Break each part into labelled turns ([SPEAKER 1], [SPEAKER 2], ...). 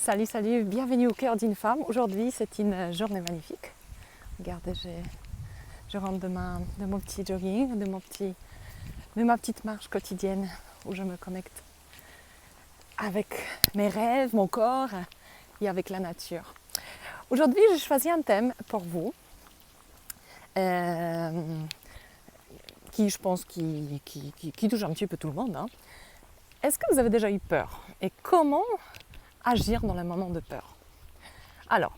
[SPEAKER 1] Salut, salut, bienvenue au cœur d'une femme. Aujourd'hui, c'est une journée magnifique. Regardez, je rentre de mon petit jogging, de ma petite marche quotidienne où je me connecte avec mes rêves, mon corps et avec la nature. Aujourd'hui, j'ai choisi un thème pour vous qui, je pense, qui touche un petit peu tout le monde. Est-ce que vous avez déjà eu peur? Et comment agir dans les moments de peur? Alors,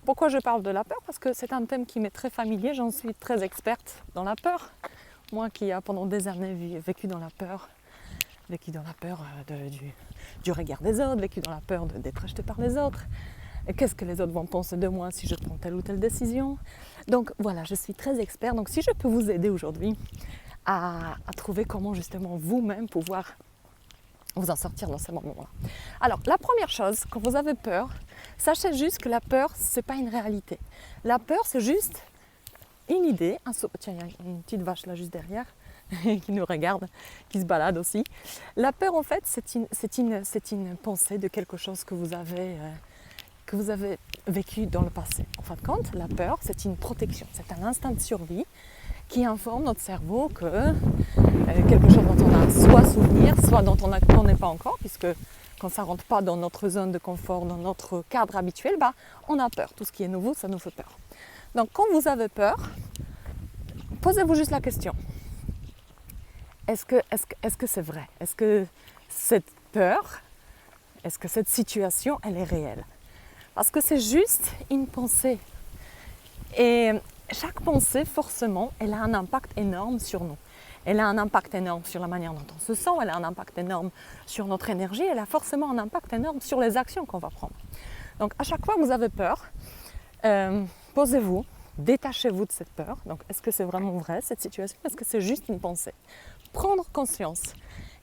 [SPEAKER 1] pourquoi je parle de la peur? Parce que c'est un thème qui m'est très familier, j'en suis très experte dans la peur. Moi qui a pendant des années vécu dans la peur du regard des autres, vécu dans la peur d'être rejeté par les autres. Et qu'est-ce que les autres vont penser de moi si je prends telle ou telle décision? Donc voilà, je suis très experte. Donc si je peux vous aider aujourd'hui à trouver comment justement vous-même pouvoir vous en sortir dans ces moments-là. Alors, la première chose, quand vous avez peur, sachez juste que la peur, ce n'est pas une réalité. La peur, c'est juste une idée. Tiens, il y a une petite vache là juste derrière qui nous regarde, qui se balade aussi. La peur, en fait, c'est une pensée de quelque chose que vous avez vécu dans le passé. En fin de compte, la peur, c'est une protection, c'est un instinct de survie qui informe notre cerveau que quelque chose dont on a soit souvenir, soit dont on ne connaît pas encore, puisque quand ça ne rentre pas dans notre zone de confort, dans notre cadre habituel, on a peur. Tout ce qui est nouveau, ça nous fait peur. Donc quand vous avez peur, posez-vous juste la question. Est-ce que c'est vrai? Est-ce que cette peur, est-ce que cette situation, elle est réelle? Parce que c'est juste une pensée. Et chaque pensée, forcément, elle a un impact énorme sur nous. Elle a un impact énorme sur la manière dont on se sent, elle a un impact énorme sur notre énergie, elle a forcément un impact énorme sur les actions qu'on va prendre. Donc à chaque fois que vous avez peur, posez-vous, détachez-vous de cette peur. Donc est-ce que c'est vraiment vrai cette situation? Est-ce que c'est juste une pensée? Prendre conscience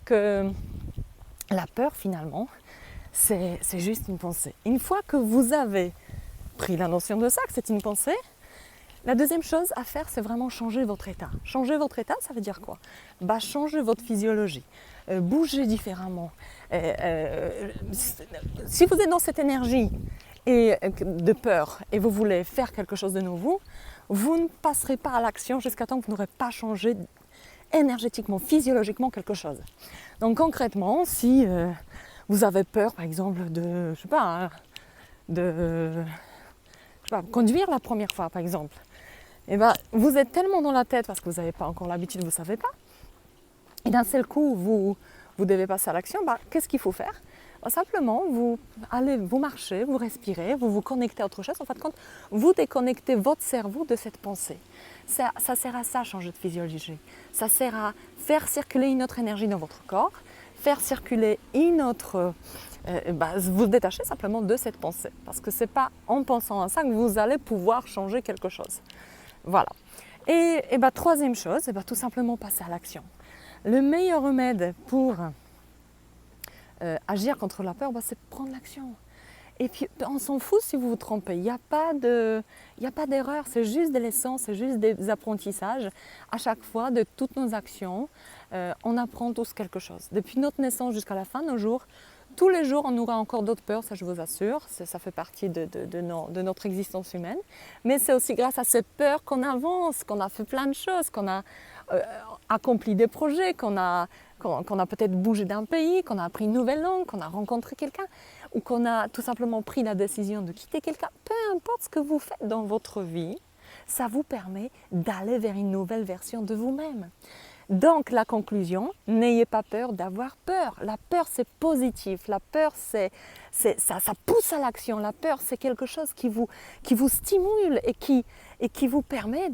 [SPEAKER 1] que la peur finalement, c'est juste une pensée. Une fois que vous avez pris la notion de ça, que c'est une pensée, la deuxième chose à faire, c'est vraiment changer votre état. Changer votre état, ça veut dire quoi? Changer votre physiologie, bouger différemment. Si vous êtes dans cette énergie de peur et vous voulez faire quelque chose de nouveau, vous ne passerez pas à l'action jusqu'à temps que vous n'aurez pas changé énergétiquement, physiologiquement quelque chose. Donc concrètement, si vous avez peur, par exemple, de conduire la première fois, par exemple, vous êtes tellement dans la tête parce que vous n'avez pas encore l'habitude, vous ne savez pas. Et d'un seul coup, vous devez passer à l'action. Qu'est-ce qu'il faut faire? Simplement, vous marchez, vous respirez, vous vous connectez à autre chose. En fin de compte, vous déconnectez votre cerveau de cette pensée. Ça sert à ça, changer de physiologie. Ça sert à faire circuler une autre énergie dans votre corps, faire circuler une autre... vous détachez simplement de cette pensée. Parce que ce n'est pas en pensant à ça que vous allez pouvoir changer quelque chose. Voilà. Et troisième chose, tout simplement passer à l'action. Le meilleur remède pour agir contre la peur, c'est prendre l'action. Et puis on s'en fout si vous vous trompez, il n'y a pas d'erreur, c'est juste des leçons, c'est juste des apprentissages. À chaque fois de toutes nos actions, on apprend tous quelque chose. Depuis notre naissance jusqu'à la fin de nos jours, tous les jours, on aura encore d'autres peurs, ça je vous assure, ça fait partie de notre existence humaine. Mais c'est aussi grâce à ces peurs qu'on avance, qu'on a fait plein de choses, qu'on a accompli des projets, qu'on a peut-être bougé d'un pays, qu'on a appris une nouvelle langue, qu'on a rencontré quelqu'un, ou qu'on a tout simplement pris la décision de quitter quelqu'un. Peu importe ce que vous faites dans votre vie, ça vous permet d'aller vers une nouvelle version de vous-même. Donc la conclusion, n'ayez pas peur d'avoir peur. La peur c'est positif, la peur ça pousse à l'action. La peur c'est quelque chose qui vous stimule et qui vous permet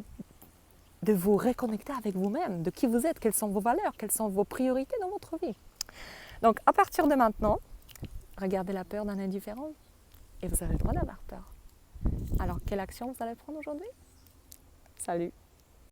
[SPEAKER 1] de vous reconnecter avec vous-même, de qui vous êtes, quelles sont vos valeurs, quelles sont vos priorités dans votre vie. Donc à partir de maintenant, regardez la peur d'un indifférent et vous avez le droit d'avoir peur. Alors quelle action vous allez prendre aujourd'hui? Salut!